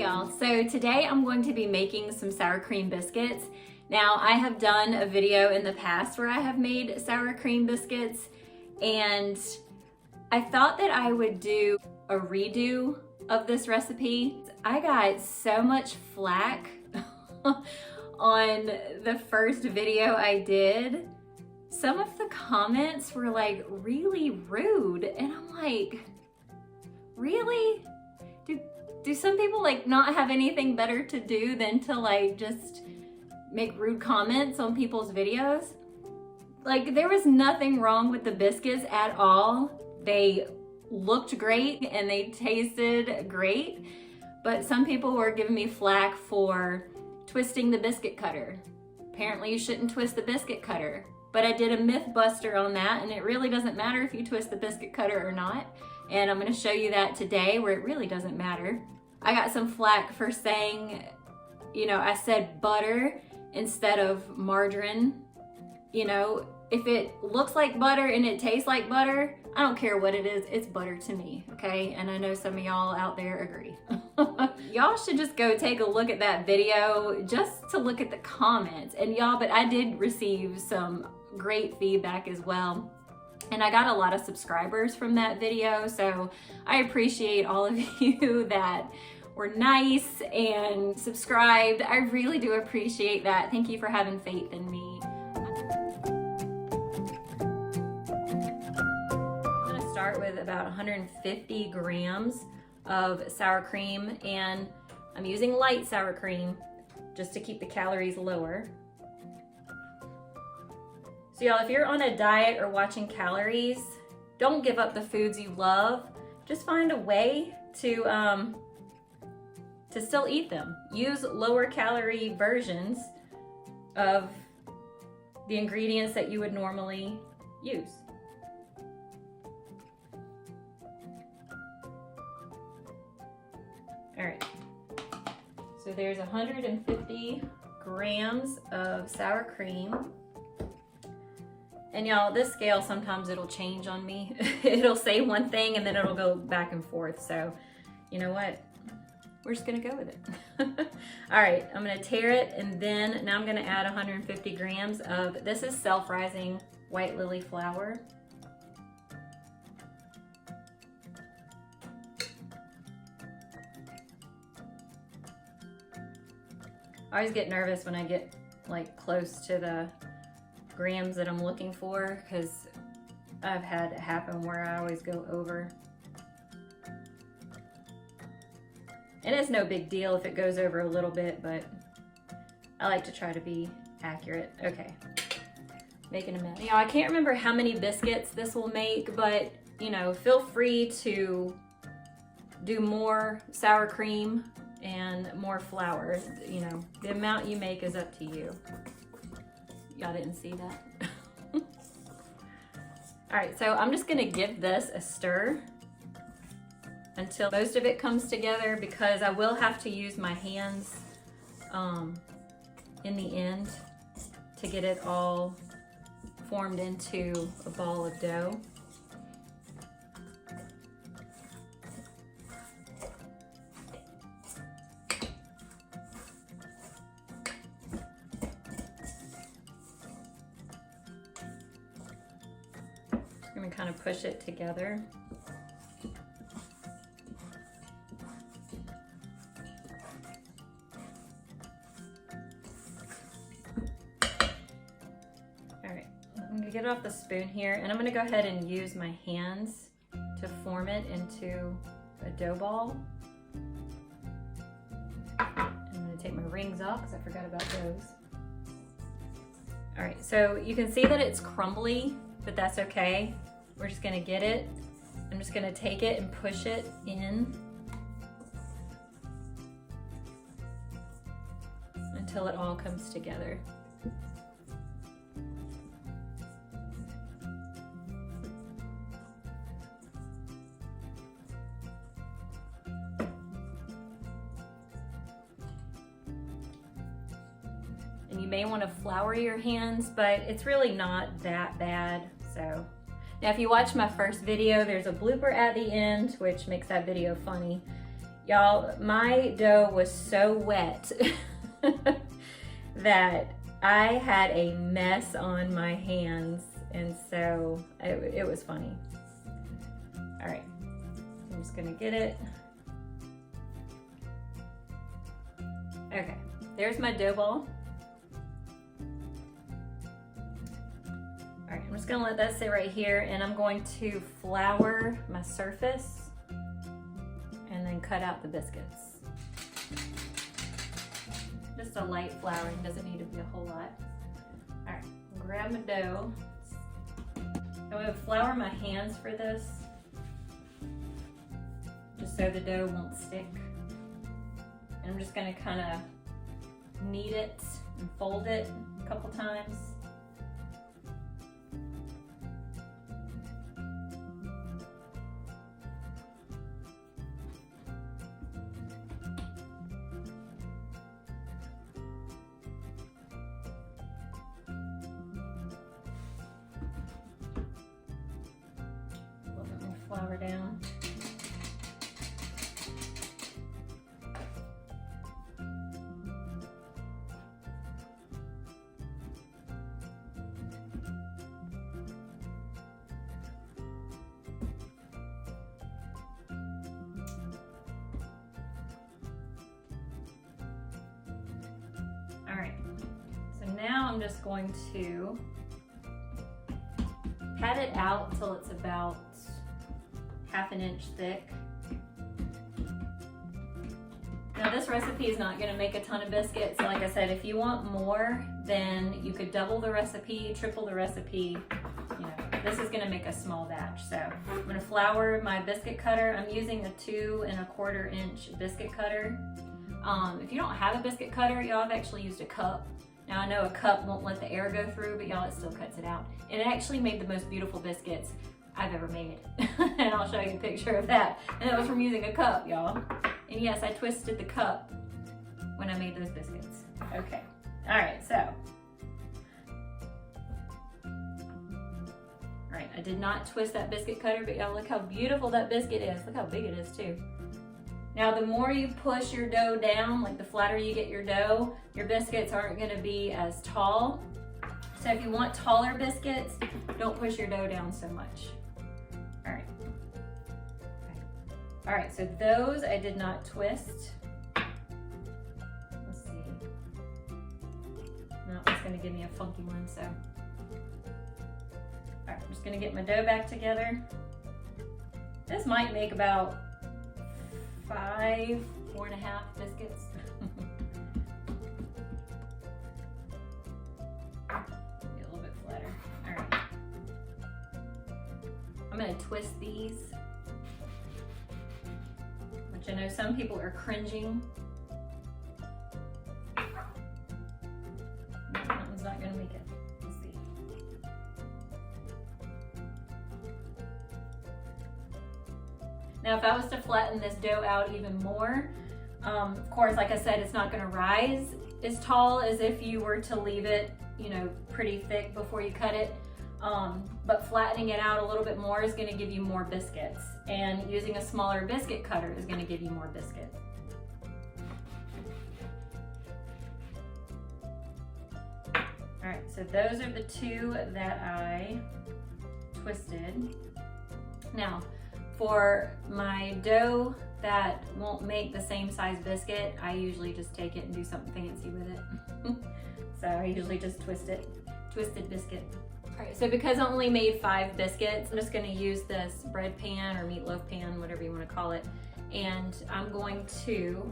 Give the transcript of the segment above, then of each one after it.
y'all, so today I'm going to be making some sour cream biscuits. Now I have done a video in the past where I have made sour cream biscuits, and I thought that I would do a redo of this recipe. I got so much flack on the first video I did. Some of the comments were like really rude, and I'm like, really? Do some people like not have anything better to do than to like just make rude comments on people's videos? Like, there was nothing wrong with the biscuits at all. They looked great and they tasted great, but some people were giving me flack for twisting the biscuit cutter. Apparently you shouldn't twist the biscuit cutter, but I did a myth buster on that, and it really doesn't matter if you twist the biscuit cutter or not. And I'm gonna show you that today where it really doesn't matter. I got some flack for saying, you know, I said butter instead of margarine. You know, if it looks like butter and it tastes like butter, I don't care what it is, it's butter to me, okay? And I know some of y'all out there agree. Y'all should just go take a look at that video just to look at the comments. And y'all, but I did receive some great feedback as well. And I got a lot of subscribers from that video, so I appreciate all of you that were nice and subscribed. I really do appreciate that. Thank you for having faith in me. I'm gonna start with about 150 grams of sour cream, and I'm using light sour cream just to keep the calories lower. So y'all, if you're on a diet or watching calories, don't give up the foods you love. Just find a way to still eat them. Use lower calorie versions of the ingredients that you would normally use. All right, so there's 150 grams of sour cream. And y'all, this scale, sometimes it'll change on me. It'll say one thing and then it'll go back and forth. So you know what? We're just gonna go with it. All right, I'm gonna tare it, and then now I'm gonna add 150 grams of, this is self-rising white lily flour. I always get nervous when I get like close to the grams that I'm looking for, because I've had it happen where I always go over. And it's no big deal if it goes over a little bit, but I like to try to be accurate. Okay, making a mess. Now, I can't remember how many biscuits this will make, but you know, feel free to do more sour cream and more flour. You know, the amount you make is up to you. Y'all didn't see that. All right, so I'm just gonna give this a stir until most of it comes together, because I will have to use my hands in the end to get it all formed into a ball of dough. I'm gonna kind of push it together. Get it off the spoon here, and I'm going to go ahead and use my hands to form it into a dough ball. I'm going to take my rings off because I forgot about those. All right, so you can see that it's crumbly, but that's okay. We're just going to get it. I'm just going to take it and push it in until it all comes together. And you may want to flour your hands, but it's really not that bad. So now if you watch my first video, there's a blooper at the end, which makes that video funny. Y'all, my dough was so wet that I had a mess on my hands, and so it was funny. All right, I'm just gonna get it. Okay, there's my dough ball. All right, I'm just gonna let that sit right here, and I'm going to flour my surface and then cut out the biscuits. Just a light flouring, doesn't need to be a whole lot. All right, grab my dough. I'm gonna flour my hands for this, just so the dough won't stick. And I'm just gonna kind of knead it and fold it a couple times. A little bit more flour down. All right, so now I'm just going to pat it out till it's about ½ inch thick. Now this recipe is not gonna make a ton of biscuits. Like I said, if you want more, then you could double the recipe, triple the recipe. You know, this is gonna make a small batch. So I'm gonna flour my biscuit cutter. I'm using a 2 1/4 inch biscuit cutter. If you don't have a biscuit cutter, y'all, I've actually used a cup. Now I know a cup won't let the air go through, but y'all, it still cuts it out. And it actually made the most beautiful biscuits I've ever made. And I'll show you a picture of that. And it was from using a cup, y'all. And yes, I twisted the cup when I made those biscuits. Okay, all right, so. All right, I did not twist that biscuit cutter, but y'all, look how beautiful that biscuit is. Look how big it is too. Now, the more you push your dough down, like the flatter you get your dough, your biscuits aren't gonna be as tall. So if you want taller biscuits, don't push your dough down so much. All right. All right, so those I did not twist. Let's see. No, it's gonna give me a funky one, so. All right, I'm just gonna get my dough back together. This might make about 5, 4.5 biscuits. Get a little bit flatter. All right. I'm gonna twist these, which I know some people are cringing. That one's not gonna make it. Let's see. Now, if I was to flatten this dough out even more, of course, like I said, it's not gonna rise as tall as if you were to leave it, you know, pretty thick before you cut it. But flattening it out a little bit more is gonna give you more biscuits. And using a smaller biscuit cutter is gonna give you more biscuits. All right, so those are the 2 that I twisted. Now, for my dough that won't make the same size biscuit, I usually just take it and do something fancy with it. So I usually just twist it, twisted biscuit. All right, so because I only made 5 biscuits, I'm just gonna use this bread pan or meatloaf pan, whatever you wanna call it. And I'm going to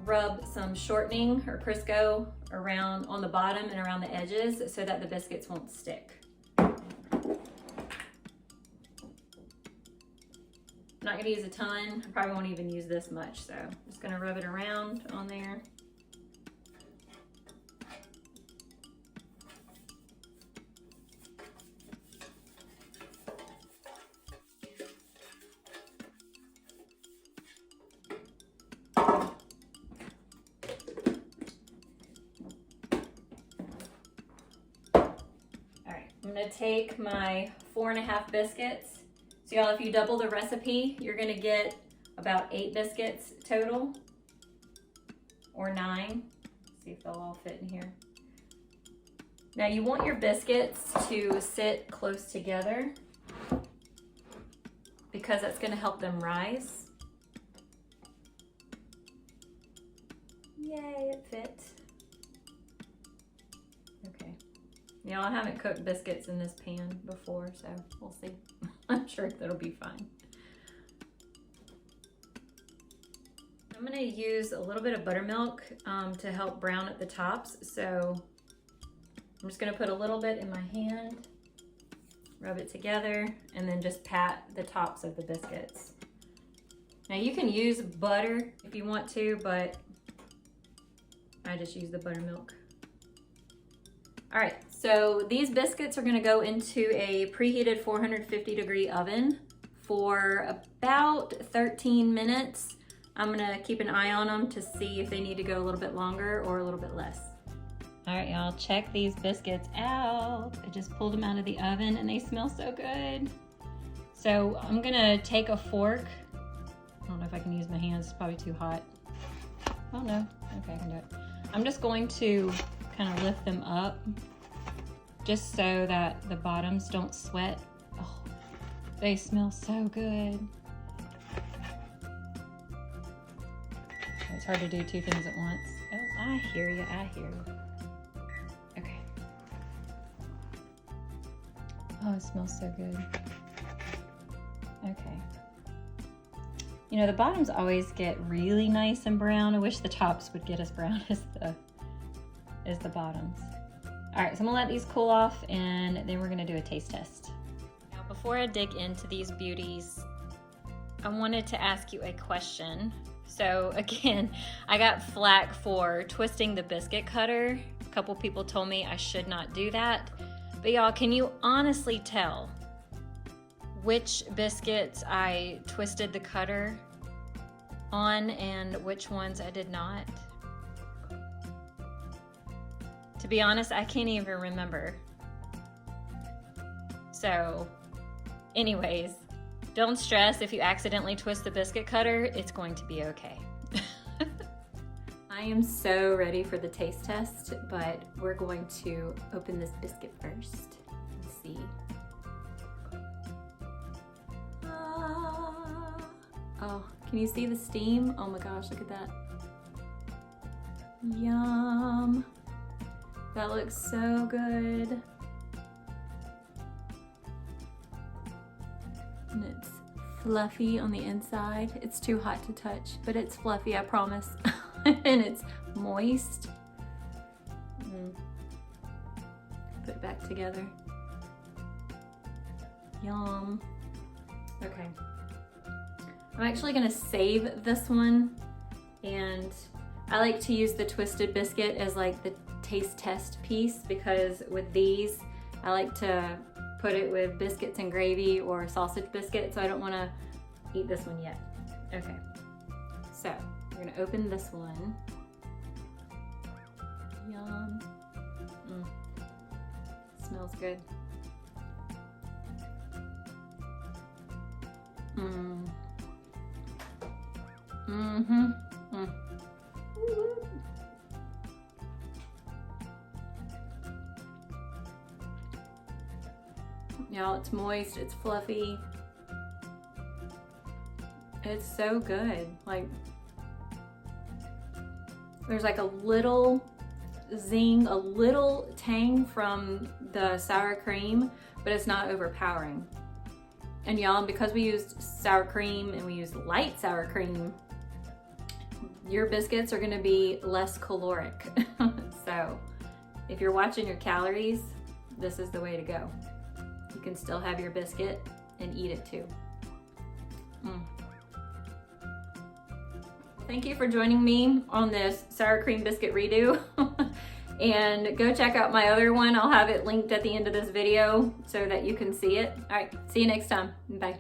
rub some shortening or Crisco around on the bottom and around the edges so that the biscuits won't stick. I'm not gonna use a ton. I probably won't even use this much, so I'm just gonna rub it around on there. All right, I'm gonna take my 4.5 biscuits. So y'all, if you double the recipe, you're gonna get about 8 biscuits total, or 9. Let's see if they'll all fit in here. Now you want your biscuits to sit close together because that's going to help them rise. Yay, it fit. Okay. You know, I haven't cooked biscuits in this pan before, so we'll see. I'm sure that'll be fine. I'm gonna use a little bit of buttermilk to help brown at the tops. So I'm just gonna put a little bit in my hand, rub it together, and then just pat the tops of the biscuits. Now you can use butter if you want to, but I just use the buttermilk. All right, so these biscuits are gonna go into a preheated 450-degree oven for about 13 minutes. I'm gonna keep an eye on them to see if they need to go a little bit longer or a little bit less. All right, y'all, check these biscuits out. I just pulled them out of the oven and they smell so good. So I'm gonna take a fork. I don't know if I can use my hands, it's probably too hot. Oh no, okay, I can do it. I'm just going to kind of lift them up just so that the bottoms don't sweat. Oh, they smell so good. It's hard to do 2 things at once. Oh, I hear you, I hear you. Okay. Oh, it smells so good. Okay. You know, the bottoms always get really nice and brown. I wish the tops would get as brown as the bottoms. All right, so I'm gonna let these cool off and then we're gonna do a taste test. Now, before I dig into these beauties, I wanted to ask you a question. So again, I got flack for twisting the biscuit cutter. A couple people told me I should not do that. But y'all, can you honestly tell which biscuits I twisted the cutter on and which ones I did not? To be honest, I can't even remember. So anyways, don't stress if you accidentally twist the biscuit cutter, it's going to be okay. I am so ready for the taste test, but we're going to open this biscuit first and see. Oh, can you see the steam? Oh my gosh, look at that. Yum. That looks so good. And it's fluffy on the inside. It's too hot to touch, but it's fluffy, I promise. And it's moist. Put it back together. Yum. Okay. I'm actually gonna save this one, and I like to use the twisted biscuit as like the taste test piece, because with these, I like to put it with biscuits and gravy or sausage biscuit, so I don't want to eat this one yet. Okay, so we're gonna open this one. Yum. Smells good. Y'all, it's moist, it's fluffy. It's so good. Like, there's like a little zing, a little tang from the sour cream, but it's not overpowering. And y'all, because we used sour cream and we used light sour cream, your biscuits are gonna be less caloric. So if you're watching your calories, this is the way to go. You can still have your biscuit and eat it too. Thank you for joining me on this sour cream biscuit redo. And go check out my other one. I'll have it linked at the end of this video so that you can see it. All right, see you next time. Bye.